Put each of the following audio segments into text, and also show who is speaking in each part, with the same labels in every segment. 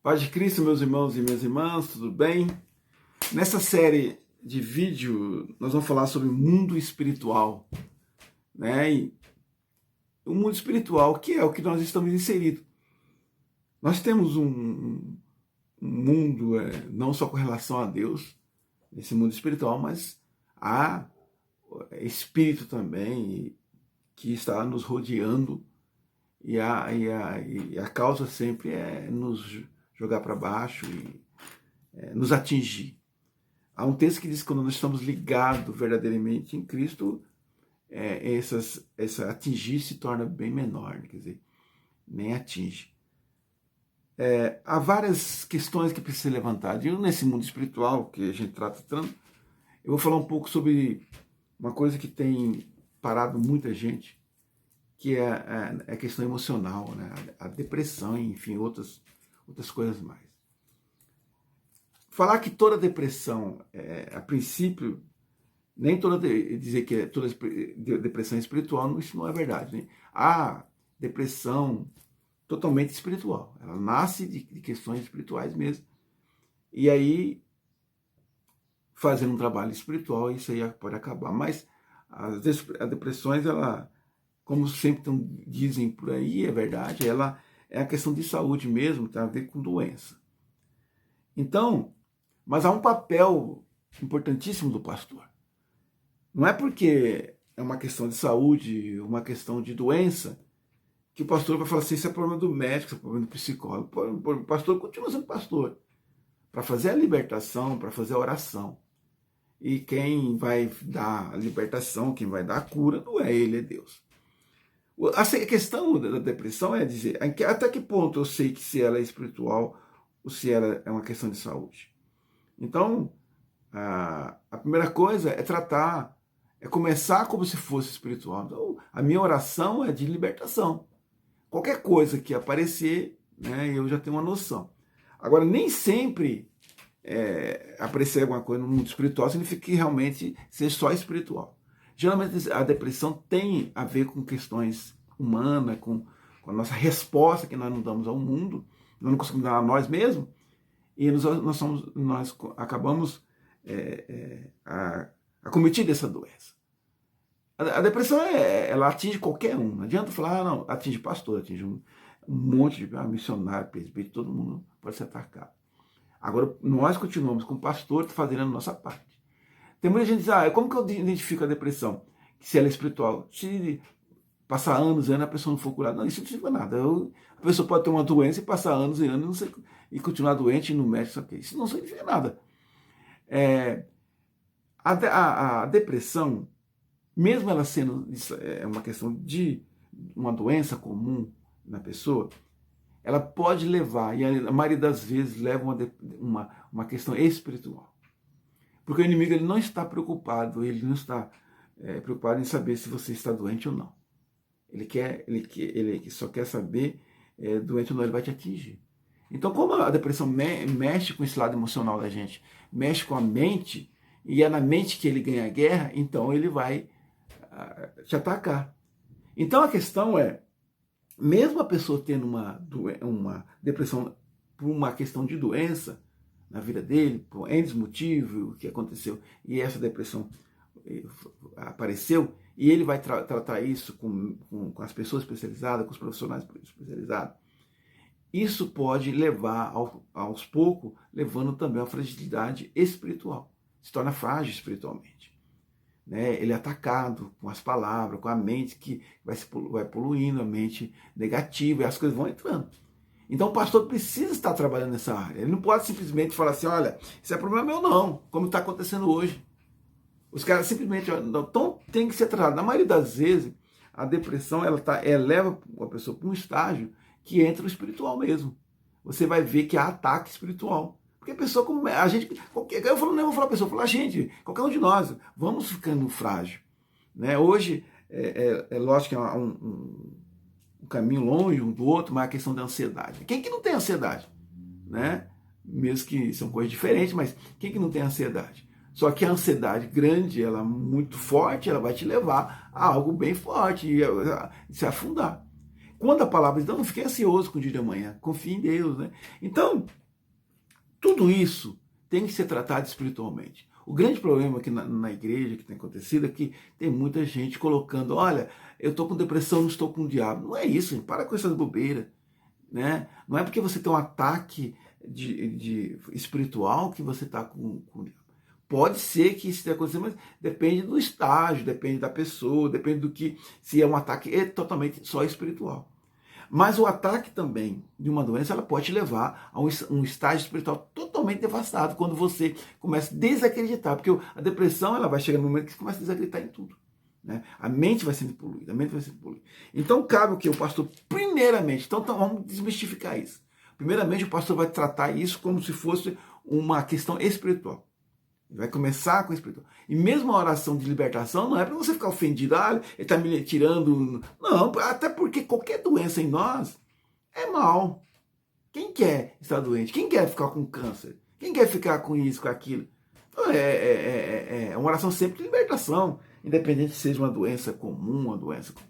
Speaker 1: Paz de Cristo, meus irmãos e minhas irmãs, tudo bem? Nessa série de vídeo, nós vamos falar sobre o mundo espiritual, né? E o mundo espiritual, que é o que nós estamos inseridos. Nós temos um mundo, não só com relação a Deus, nesse mundo espiritual, mas há espírito também que está nos rodeando e a causa sempre é nos jogar para baixo e nos atingir. Há um texto que diz que quando nós estamos ligados verdadeiramente em Cristo, essa atingir se torna bem menor, quer dizer, nem atinge. Há várias questões que precisam ser levantadas. E nesse mundo espiritual que a gente está tratando, eu vou falar um pouco sobre uma coisa que tem parado muita gente, que é a questão emocional, né? A depressão, enfim, outras coisas mais. Falar que toda depressão, a princípio, nem dizer que toda depressão é espiritual, isso não é verdade. Né? Há depressão totalmente espiritual. Ela nasce de questões espirituais mesmo. E aí, fazendo um trabalho espiritual, isso aí pode acabar. Mas as depressões, ela, como sempre dizem por aí, é verdade, ela é a questão de saúde mesmo, tem a ver com doença. Então, mas há um papel importantíssimo do pastor. Não é porque é uma questão de saúde, uma questão de doença, que o pastor vai falar assim, isso é problema do médico, isso é problema do psicólogo. O pastor continua sendo pastor, para fazer a libertação, para fazer a oração. E quem vai dar a libertação, quem vai dar a cura, não é ele, é Deus. A questão da depressão é dizer, até que ponto eu sei que se ela é espiritual ou se ela é uma questão de saúde. Então, a primeira coisa é tratar, é começar como se fosse espiritual. Então, a minha oração é de libertação. Qualquer coisa que aparecer, né, eu já tenho uma noção. Agora, nem sempre aparecer alguma coisa no mundo espiritual significa que realmente seja só espiritual. Geralmente a depressão tem a ver com questões humanas, com a nossa resposta que nós não damos ao mundo, nós não conseguimos dar a nós mesmos, e nós acabamos acometidos dessa doença. A depressão ela atinge qualquer um. Não adianta falar, não, atinge pastor, atinge um monte de missionário, presbítero, todo mundo pode ser atacado. Agora, nós continuamos com o pastor fazendo a nossa parte. Tem muita gente que diz, como que eu identifico a depressão? Se ela é espiritual. Se passar anos e anos a pessoa não for curada. Não, isso não significa nada. A pessoa pode ter uma doença e passar anos e anos e continuar doente e no médico. Isso não significa nada. A depressão, mesmo ela sendo uma questão de uma doença comum na pessoa, ela pode levar, e a maioria das vezes leva uma questão espiritual. Porque o inimigo ele não está preocupado, ele não está preocupado em saber se você está doente ou não. Ele só quer saber doente ou não, ele vai te atingir. Então, como a depressão mexe com esse lado emocional da gente, mexe com a mente, e é na mente que ele ganha a guerra, então ele vai te atacar. Então a questão mesmo a pessoa tendo uma depressão por uma questão de doença na vida dele, por N motivo que aconteceu, e essa depressão apareceu, e ele vai tratar isso com as pessoas especializadas, com os profissionais especializados, isso pode levar, aos poucos, levando também a fragilidade espiritual. Se torna frágil espiritualmente. Né? Ele é atacado com as palavras, com a mente que vai poluindo, a mente negativa, e as coisas vão entrando. Então o pastor precisa estar trabalhando nessa área. Ele não pode simplesmente falar assim, olha, isso é problema meu não, como está acontecendo hoje. Os caras simplesmente, então tem que ser tratado. Na maioria das vezes, a depressão ela leva a pessoa para um estágio que entra no espiritual mesmo. Você vai ver que há ataque espiritual. Porque a pessoa, eu vou falar a pessoa, eu falo, qualquer um de nós, vamos ficando frágil. Né? Hoje, lógico que é um caminho longe um do outro, mas a questão da ansiedade. Quem que não tem ansiedade? Né? Mesmo que são coisas diferentes, mas quem que não tem ansiedade? Só que a ansiedade grande, ela muito forte, ela vai te levar a algo bem forte e se afundar. Quando a palavra diz, não fique ansioso com o dia de amanhã, confie em Deus, né? Então, tudo isso tem que ser tratado espiritualmente. O grande problema aqui na igreja que tem acontecido é que tem muita gente colocando, olha, eu estou com depressão, não estou com o diabo. Não é isso, gente, para com essas bobeiras. Né? Não é porque você tem um ataque espiritual que você está com o diabo. Pode ser que isso esteja acontecendo, mas depende do estágio, depende da pessoa, depende do que, se é um ataque totalmente só espiritual. Mas o ataque também de uma doença, ela pode te levar a um estágio espiritual totalmente devastado, quando você começa a desacreditar, porque a depressão ela vai chegar no momento que você começa a desacreditar em tudo. Né? A mente vai sendo poluída, a mente vai sendo poluída. Então cabe o que? O pastor, primeiramente, então vamos desmistificar isso. Primeiramente, o pastor vai tratar isso como se fosse uma questão espiritual. Ele vai começar com o espiritual. E mesmo a oração de libertação não é para você ficar ofendido, ele está me tirando. Não, até porque qualquer doença em nós é mal. Quem quer estar doente? Quem quer ficar com câncer? Quem quer ficar com isso, com aquilo? Então, é uma oração sempre de libertação, independente se seja uma doença comum, uma doença comum.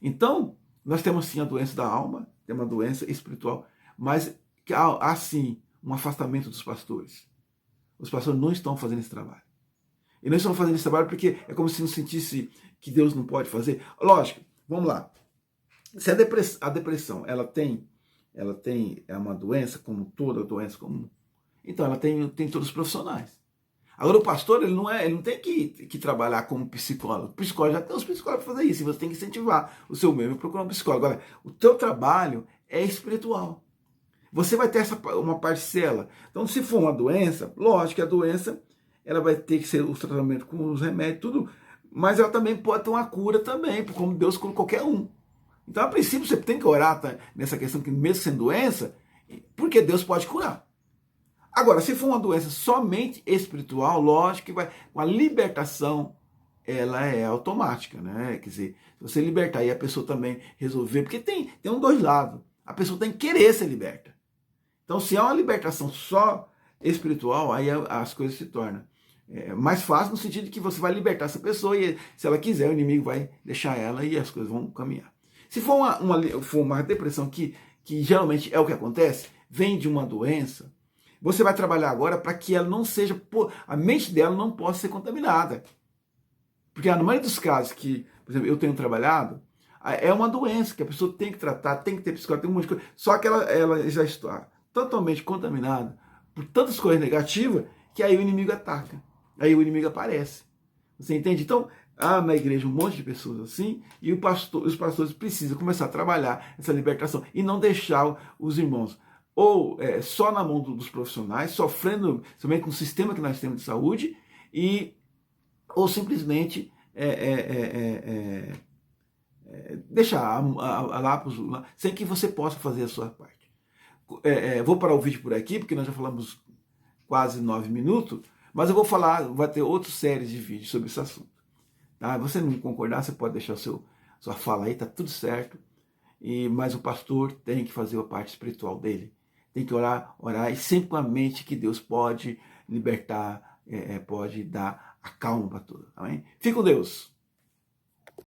Speaker 1: Então, nós temos sim a doença da alma, temos uma doença espiritual, mas há sim um afastamento dos pastores. Os pastores não estão fazendo esse trabalho. E não estão fazendo esse trabalho porque é como se não sentisse que Deus não pode fazer. Lógico, vamos lá. Se a depressão é uma doença como toda doença comum, então ela tem todos os profissionais. Agora o pastor ele não tem que trabalhar como psicólogo. O psicólogo já tem os psicólogos para fazer isso. E você tem que incentivar o seu membro a procurar um psicólogo. Agora, o teu trabalho é espiritual. Você vai ter uma parcela. Então, se for uma doença, lógico que a doença ela vai ter que ser o tratamento com os remédios, tudo, mas ela também pode ter uma cura também, como Deus cura qualquer um. Então, a princípio, você tem que orar nessa questão que mesmo sendo doença, porque Deus pode curar. Agora, se for uma doença somente espiritual, lógico que vai, uma libertação ela é automática, né? Quer dizer, se você libertar e a pessoa também resolver, porque tem dois lados. A pessoa tem que querer ser liberta. Então, se há uma libertação só espiritual, aí as coisas se tornam mais fácil no sentido de que você vai libertar essa pessoa e, se ela quiser, o inimigo vai deixar ela e as coisas vão caminhar. Se for uma depressão que geralmente é o que acontece, vem de uma doença, você vai trabalhar agora para que ela não seja, a mente dela não possa ser contaminada. Porque na maioria dos casos que, por exemplo, eu tenho trabalhado, é uma doença que a pessoa tem que tratar, tem que ter psicólogo, tem um monte de coisa. Só que ela já está totalmente contaminada por tantas coisas negativas que aí o inimigo ataca. Aí o inimigo aparece. Você entende? Então, há na igreja um monte de pessoas assim, e os pastores precisam começar a trabalhar essa libertação e não deixar os irmãos ou só na mão dos profissionais, sofrendo somente no sistema que nós temos de saúde, ou simplesmente deixar lá sem que você possa fazer a sua parte. Vou parar o vídeo por aqui, porque nós já falamos quase 9 minutos, mas eu vou vai ter outras séries de vídeos sobre esse assunto. Tá? Você não concordar, você pode deixar sua fala aí, tá tudo certo. Mas o pastor tem que fazer a parte espiritual dele. Tem que orar e sempre com a mente que Deus pode libertar, pode dar a calma para tudo. Amém? Fique com Deus.